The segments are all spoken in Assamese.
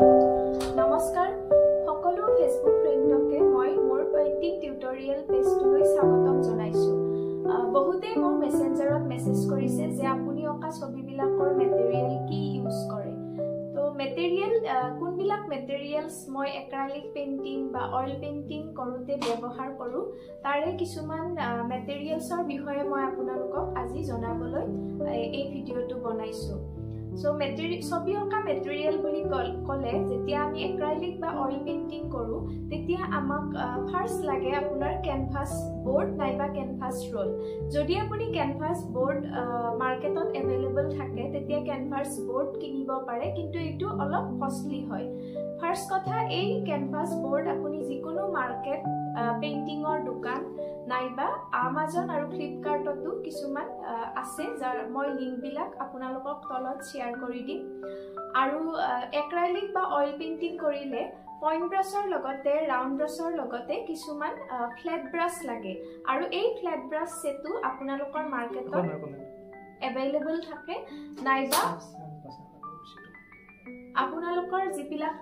নমস্কাৰ সকলো ফেসবুক ফ্ৰেণ্ডকে মই মোৰ পেইন্টিং টিউটৰিয়েল পেজটোলৈ স্বাগতম জনাইছো। বহুতে মোৰ মেসেঞ্জাৰত মেসেজ কৰিছে যে আপুনি অকা ছবিবিলাকৰ মেটেৰিয়েল কি ইউজ কৰে। তো মেটেৰিয়েল কোনবিলাক মেটেৰিয়েলছ মই এক্ৰাইলিক পেইন্টিং বা অইল পেইন্টিং কৰোতে ব্যৱহাৰ কৰো তাৰে কিছুমান মেটেৰিয়েলছৰ বিষয়ে মই আপোনালোকক আজি জনাবলৈ এই ভিডিঅটো বনাইছো। So ছবি অঁকা মেটেৰিয়েল বুলি ক'লে যেতিয়া আমি এক্ৰাইলিক বা অইল পেইন্টিং কৰো তেতিয়া আমাক ফাৰ্স্ট লাগে আপোনাৰ কেনভাছ বোৰ্ড নাইবা কেনভাছ ৰোল। যদি আপুনি কেনভাছ বোৰ্ড মাৰ্কেটত এভেইলেবল থাকে তেতিয়া কেনভাছ বোৰ্ড কিনিব পাৰে, কিন্তু এইটো অলপ কষ্টলি হয়। ফাৰ্স্ট কথা, এই কেনভাছ বোৰ্ড আপুনি যিকোনো মাৰ্কেট পেইন্টিঙৰ দোকান নাইবা আমাজন আৰু ফ্লিপকাৰ্টতো কিছুমান আছে, যাৰ মই লিংকবিলাক আপোনালোকক তলত শ্বেয়াৰ কৰি দিম। আৰু এক্ৰাইলিক বা অইল পেইন্টিং কৰিলে পইণ্ট ব্ৰাছৰ লগতে ৰাউণ্ড ব্ৰাছৰ লগতে কিছুমান ফ্লেট ব্ৰাছ লাগে, আৰু এই ফ্লেট ব্ৰাছ সেটটো আপোনালোকৰ মাৰ্কেটত এভেইলেবল থাকে নাইবা আপোনালোকৰ যিবিলাক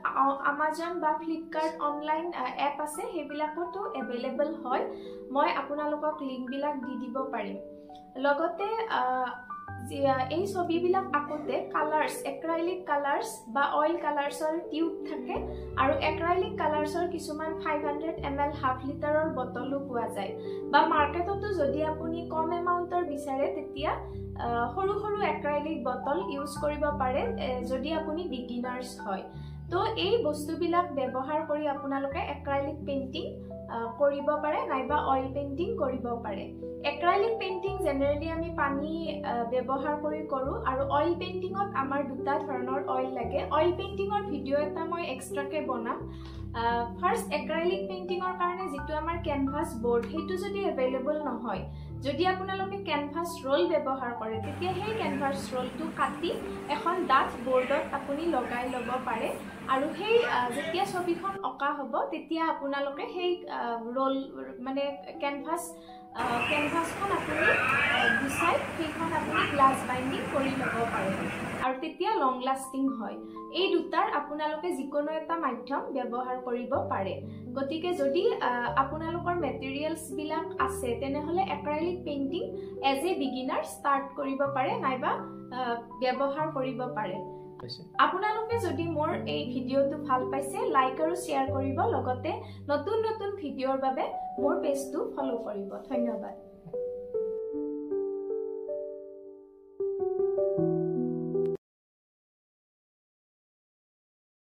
আমাজন বা ফ্লিপকাৰ্ট অনলাইন এপ আছে সেইবিলাকতো এভেইলেবল হয়। মই আপোনালোকক লিংকবিলাক দি দিব পাৰিম। লগতে এই ছবিবিলাক আঁকোতে কালাৰ্ছ, এক্ৰাইলিক কালাৰ্ছ বা অইল কালাৰ্ছৰ টিউব থাকে, আৰু এক্ৰাইলিক কালাৰ্ছৰ কিছুমান 500 ml হাফ লিটাৰৰ বটলো পোৱা যায়, বা মাৰ্কেটতো যদি আপুনি কম এমাউণ্টৰ বিচাৰে তেতিয়া সৰু সৰু এক্ৰাইলিক বটল ইউজ কৰিব পাৰে যদি আপুনি বিগিনাৰ্ছ হয়। তো এই বস্তুবিলাক ব্যৱহাৰ কৰি আপোনালোকে এক্ৰাইলিক পেইন্টিং কৰিব পাৰে নাইবা অইল পেইন্টিং কৰিব পাৰে। এক্ৰাইলিক পেইন্টিং জেনেৰেলি আমি পানী ব্যৱহাৰ কৰি কৰো, আৰু অইল পেইন্টিঙত আমাৰ দুটা ধৰণৰ অইল লাগে। অইল পেইন্টিঙৰ ভিডিঅ' এটা মই এক্সট্ৰাকে বনাম। ফাৰ্স্ট এক্ৰাইলিক পেইন্টিঙৰ কাৰণে যিটো আমাৰ কেনভাছ বোৰ্ড সেইটো যদি এভেইলেবল নহয়, যদি আপোনালোকে কেনভাছ ৰোল ব্যৱহাৰ কৰে তেতিয়া সেই কেনভাছ ৰোলটো কাটি এখন ডাঠ বোৰ্ডত আপুনি লগাই ল'ব পাৰে, আৰু সেই যেতিয়া ছবিখন অঁকা হ'ব তেতিয়া আপোনালোকে সেই ৰোল মানে কেনভাছখন আপুনি গুচাই সেইখন আপুনি গ্লাছ বাইণ্ডিং কৰি ল'ব পাৰে, আৰু তেতিয়া লং লাষ্টিং হয়। এই দুটাৰ আপোনালোকে যিকোনো এটা মাধ্যম ব্যৱহাৰ কৰিব পাৰে। গতিকে যদি আপোনালোকৰ মেটেৰিয়েলছবিলাক আছে তেনেহ'লে acrylic painting as a beginner start কৰিব পাৰে নাইবা ব্যৱহাৰ কৰিব পাৰে। আপোনালোকে যদি মোৰ এই ভিডিঅ'টো ভাল পাইছে লাইক আৰু শ্বেয়াৰ কৰিব, লগতে নতুন নতুন ভিডিঅ'ৰ বাবে মোৰ পেজটো ফলো কৰিব। ধন্যবাদ।